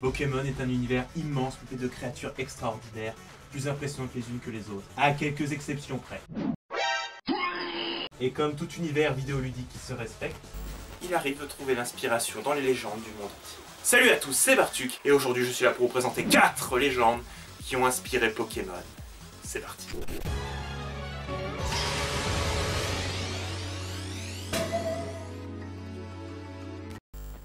Pokémon est un univers immense peuplé de créatures extraordinaires, plus impressionnantes les unes que les autres, à quelques exceptions près. Et comme tout univers vidéoludique qui se respecte, il arrive de trouver l'inspiration dans les légendes du monde entier. Salut à tous, c'est Bartuk, et aujourd'hui je suis là pour vous présenter 4 légendes qui ont inspiré Pokémon. C'est parti.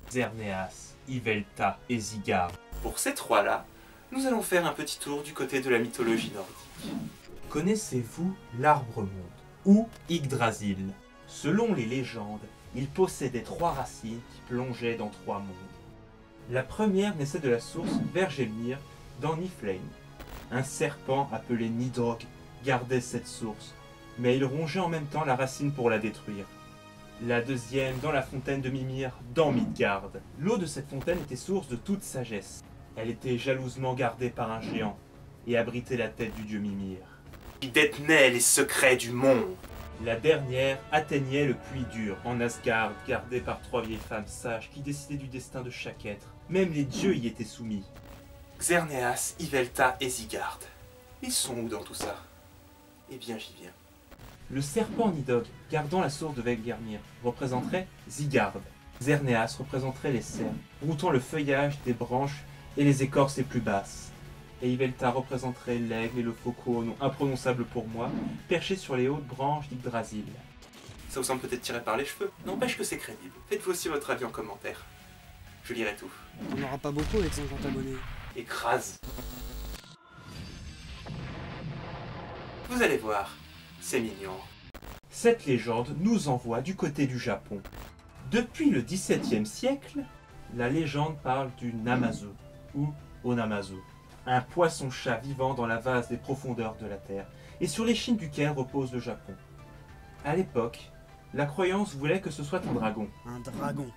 Xerneas, Yveltal et Zygarde. Pour ces trois-là, nous allons faire un petit tour du côté de la mythologie nordique. Connaissez-vous l'Arbre-Monde, ou Yggdrasil? Selon les légendes, il possédait 3 racines qui plongeaient dans 3 mondes. La première naissait de la source Vergelmir dans Niflheim. Un serpent appelé Nidhogg gardait cette source, mais il rongeait en même temps la racine pour la détruire. La deuxième dans la fontaine de Mimir dans Midgard. L'eau de cette fontaine était source de toute sagesse. Elle était jalousement gardée par un géant et abritait la tête du dieu Mimir, qui détenait les secrets du monde. La dernière atteignait le puits dur en Asgard, gardé par 3 vieilles femmes sages qui décidaient du destin de chaque être. Même les dieux y étaient soumis. Xerneas, Yveltal et Zygarde. Ils sont où dans tout ça? Eh bien j'y viens. Le serpent Nidhogg, gardant la source de Vergelmir, représenterait Zygarde. Xerneas représenterait les cerfs, broutant le feuillage des branches et les écorces les plus basses. Et Yveltal représenterait l'aigle et le faucon, au nom imprononçable pour moi, perché sur les hautes branches d'Yggdrasil. Ça vous semble peut-être tiré par les cheveux, n'empêche que c'est crédible. Faites-vous aussi votre avis en commentaire. Je lirai tout. On n'aura pas beaucoup avec 50 abonnés. Écrase. Vous allez voir, c'est mignon. Cette légende nous envoie du côté du Japon. Depuis le XVIIe siècle, la légende parle du Namazu, ou Onamazu, un poisson-chat vivant dans la vase des profondeurs de la Terre, et sur l'échine duquel repose le Japon. À l'époque, la croyance voulait que ce soit un dragon. Un dragon.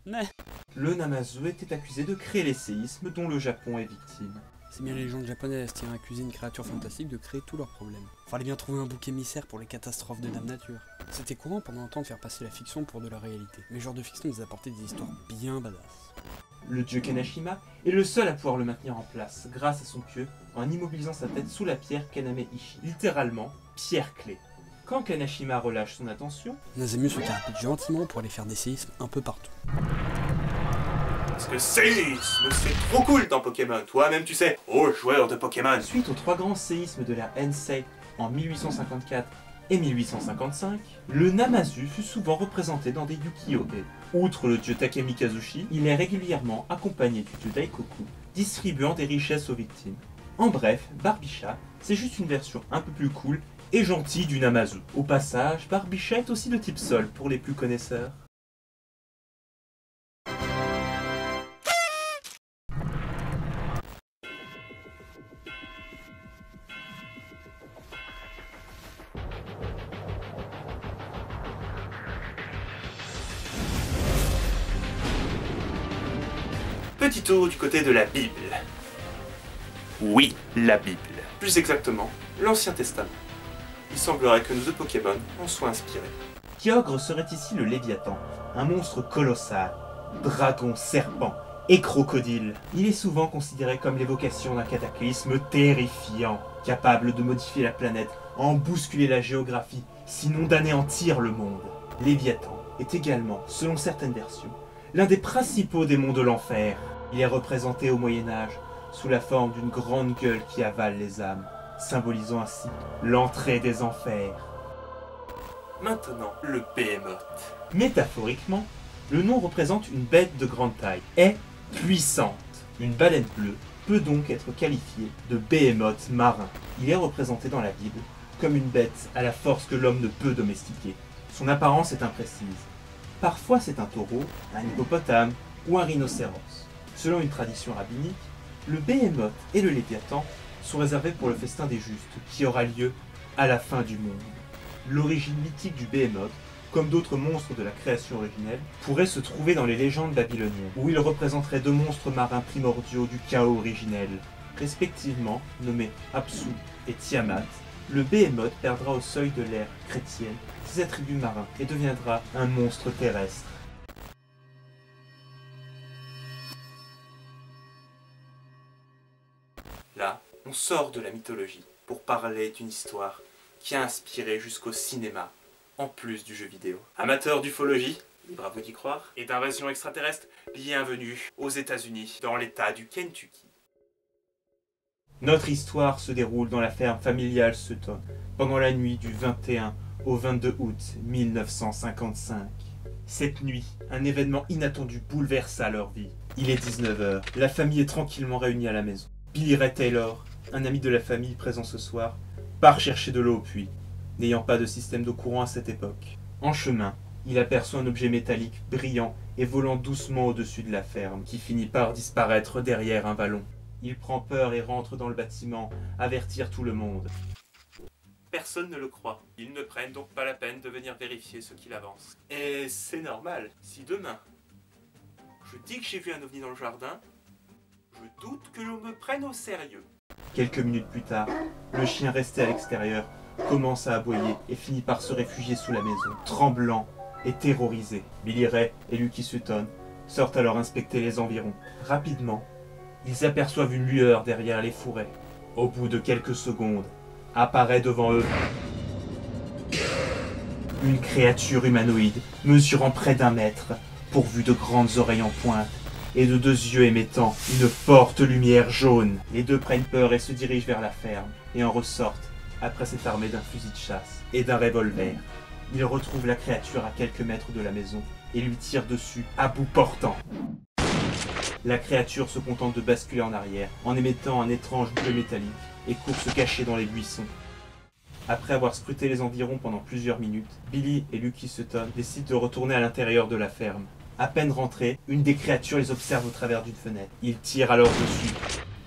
Mais Le Namazu était accusé de créer les séismes dont le Japon est victime. c'est bien les légendes japonaises qui ont accusé une créature fantastique de créer tous leurs problèmes. Fallait bien trouver un bouc émissaire pour les catastrophes de Dame Nature. C'était courant pendant un temps de faire passer la fiction pour de la réalité, mais ce genre de fiction nous apportait des histoires bien badass. Le dieu Kanashima est le seul à pouvoir le maintenir en place grâce à son pieu en immobilisant sa tête sous la pierre Kaname-Ishi, littéralement pierre-clé. Quand Kanashima relâche son attention, Nazamu se carapite gentiment pour aller faire des séismes un peu partout. parce que le séisme c'est trop cool dans Pokémon, toi-même tu sais, oh joueur de Pokémon. Suite aux 3 grands séismes de la Heisei en 1854 et 1855, le Namazu fut souvent représenté dans des Yuki-Ode. Outre le dieu Takemi-Kazushi, il est régulièrement accompagné du dieu Daikoku, distribuant des richesses aux victimes. En bref, Barbicha, c'est juste une version un peu plus cool et gentille du Namazu. Au passage, Barbicha est aussi de type sol pour les plus connaisseurs. Petit tour du côté de la Bible. Oui, la Bible. Plus exactement, l'Ancien Testament. Il semblerait que nos deux Pokémon en soient inspirés. Kyogre serait ici le Léviathan, un monstre colossal, dragon, serpent et crocodile. Il est souvent considéré comme l'évocation d'un cataclysme terrifiant, capable de modifier la planète, en bousculer la géographie, sinon d'anéantir le monde. Léviathan est également, selon certaines versions, l'un des principaux démons de l'enfer. Il est représenté au Moyen-Âge sous la forme d'une grande gueule qui avale les âmes, symbolisant ainsi l'entrée des enfers. Maintenant, le Behemoth. Métaphoriquement, le nom représente une bête de grande taille, est puissante. Une baleine bleue peut donc être qualifiée de Behemoth marin. Il est représenté dans la Bible comme une bête à la force que l'homme ne peut domestiquer. Son apparence est imprécise. Parfois c'est un taureau, un hippopotame ou un rhinocéros. Selon une tradition rabbinique, le Behemoth et le Léviathan sont réservés pour le festin des justes, qui aura lieu à la fin du monde. L'origine mythique du Behemoth, comme d'autres monstres de la création originelle, pourrait se trouver dans les légendes babyloniennes, où il représenterait 2 monstres marins primordiaux du chaos originel, respectivement nommés Apsu et Tiamat. Le Behemoth perdra au seuil de l'ère chrétienne ses attributs marins et deviendra un monstre terrestre. Là, on sort de la mythologie pour parler d'une histoire qui a inspiré jusqu'au cinéma, en plus du jeu vidéo. Amateurs d'ufologie, libre à vous d'y croire, et d'invasion extraterrestre, bienvenue aux États-Unis, dans l'état du Kentucky. Notre histoire se déroule dans la ferme familiale Sutton, pendant la nuit du 21 au 22 août 1955. Cette nuit, un événement inattendu bouleversa leur vie. Il est 19 h, la famille est tranquillement réunie à la maison. Billy Ray Taylor, un ami de la famille présent ce soir, part chercher de l'eau au puits, n'ayant pas de système d'eau courant à cette époque. En chemin, il aperçoit un objet métallique brillant et volant doucement au-dessus de la ferme, qui finit par disparaître derrière un vallon. Il prend peur et rentre dans le bâtiment, avertir tout le monde. Personne ne le croit. Ils ne prennent donc pas la peine de venir vérifier ce qu'il avance. Et c'est normal. Si demain, je dis que j'ai vu un ovni dans le jardin, je doute que l'on me prenne au sérieux. Quelques minutes plus tard, le chien resté à l'extérieur commence à aboyer et finit par se réfugier sous la maison, tremblant et terrorisé. Billy Ray et Lucky Sutton sortent alors inspecter les environs. Rapidement, ils aperçoivent une lueur derrière les fourrés. Au bout de quelques secondes, apparaît devant eux une créature humanoïde mesurant près d'1 mètre, pourvue de grandes oreilles en pointe et de 2 yeux émettant une forte lumière jaune. Les deux prennent peur et se dirigent vers la ferme et en ressortent après s'être armés d'un fusil de chasse et d'un revolver. Ils retrouvent la créature à quelques mètres de la maison et lui tirent dessus à bout portant. La créature se contente de basculer en arrière en émettant un étrange bleu métallique et court se cacher dans les buissons. Après avoir scruté les environs pendant plusieurs minutes, Billy et Lucky Sutton décident de retourner à l'intérieur de la ferme. À peine rentrés, une des créatures les observe au travers d'une fenêtre. Ils tirent alors dessus.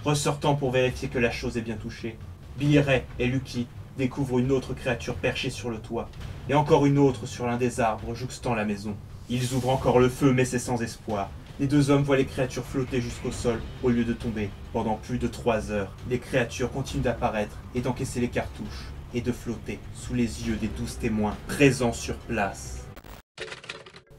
Ressortant pour vérifier que la chose est bien touchée, Billy Ray et Lucky découvrent une autre créature perchée sur le toit, et encore une autre sur l'un des arbres jouxtant la maison. Ils ouvrent encore le feu, mais c'est sans espoir. Les deux hommes voient les créatures flotter jusqu'au sol au lieu de tomber. Pendant plus de 3 heures, les créatures continuent d'apparaître et d'encaisser les cartouches et de flotter sous les yeux des 12 témoins présents sur place.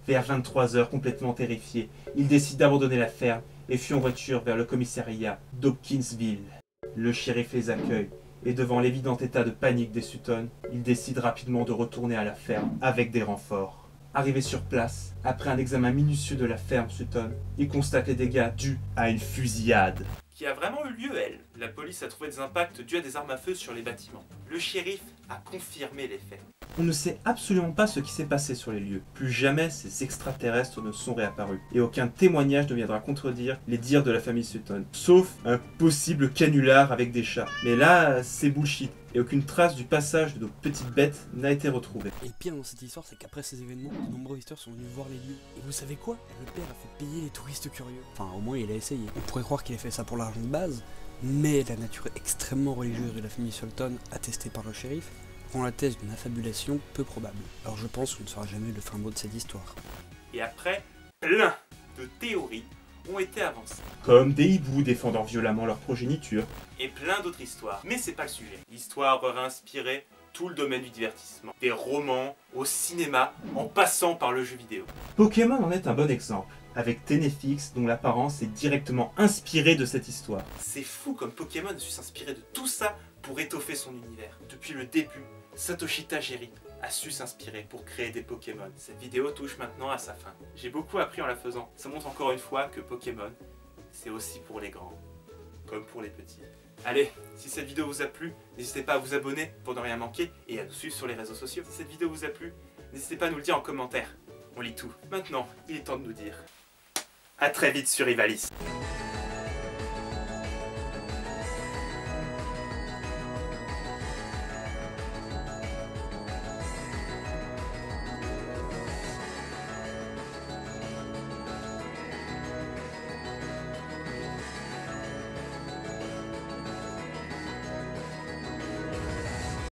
Vers 23 h, complètement terrifiés, ils décident d'abandonner la ferme et fuient en voiture vers le commissariat d'Hopkinsville. Le shérif les accueille et devant l'évident état de panique des Sutton, ils décident rapidement de retourner à la ferme avec des renforts. Arrivés sur place, après un examen minutieux de la ferme Sutton, ils constatent les dégâts dus à une fusillade. Qui a vraiment eu lieu, elle. La police a trouvé des impacts dus à des armes à feu sur les bâtiments. Le shérif a confirmé les faits. On ne sait absolument pas ce qui s'est passé sur les lieux. Plus jamais ces extraterrestres ne sont réapparus. Et aucun témoignage ne viendra contredire les dires de la famille Sutton. Sauf un possible canular avec des chats. Mais là, c'est bullshit. Et aucune trace du passage de nos petites bêtes n'a été retrouvée. Et le pire dans cette histoire, c'est qu'après ces événements, de nombreux visiteurs sont venus voir les lieux. Et vous savez quoi? Le père a fait payer les touristes curieux. Enfin, au moins, il a essayé. On pourrait croire qu'il a fait ça pour l'argent de base, mais la nature extrêmement religieuse de la famille Sutton, attestée par le shérif, rend la thèse d'une affabulation peu probable. Alors je pense qu'on ne saura jamais le fin mot de cette histoire. Et après, plein de théories ont été avancées. Comme des hiboux défendant violemment leur progéniture. Et plein d'autres histoires. Mais c'est pas le sujet. L'histoire aurait inspiré tout le domaine du divertissement. Des romans, au cinéma, en passant par le jeu vidéo. Pokémon en est un bon exemple, avec Ténéfix dont l'apparence est directement inspirée de cette histoire. C'est fou comme Pokémon a su s'inspirer de tout ça pour étoffer son univers. Depuis le début, Satoshi Tajiri a su s'inspirer pour créer des Pokémon. Cette vidéo touche maintenant à sa fin. J'ai beaucoup appris en la faisant. Ça montre encore une fois que Pokémon, c'est aussi pour les grands, comme pour les petits. Allez, si cette vidéo vous a plu, n'hésitez pas à vous abonner pour ne rien manquer et à nous suivre sur les réseaux sociaux. Si cette vidéo vous a plu, n'hésitez pas à nous le dire en commentaire. On lit tout. Maintenant, il est temps de nous dire à très vite sur Ivalice.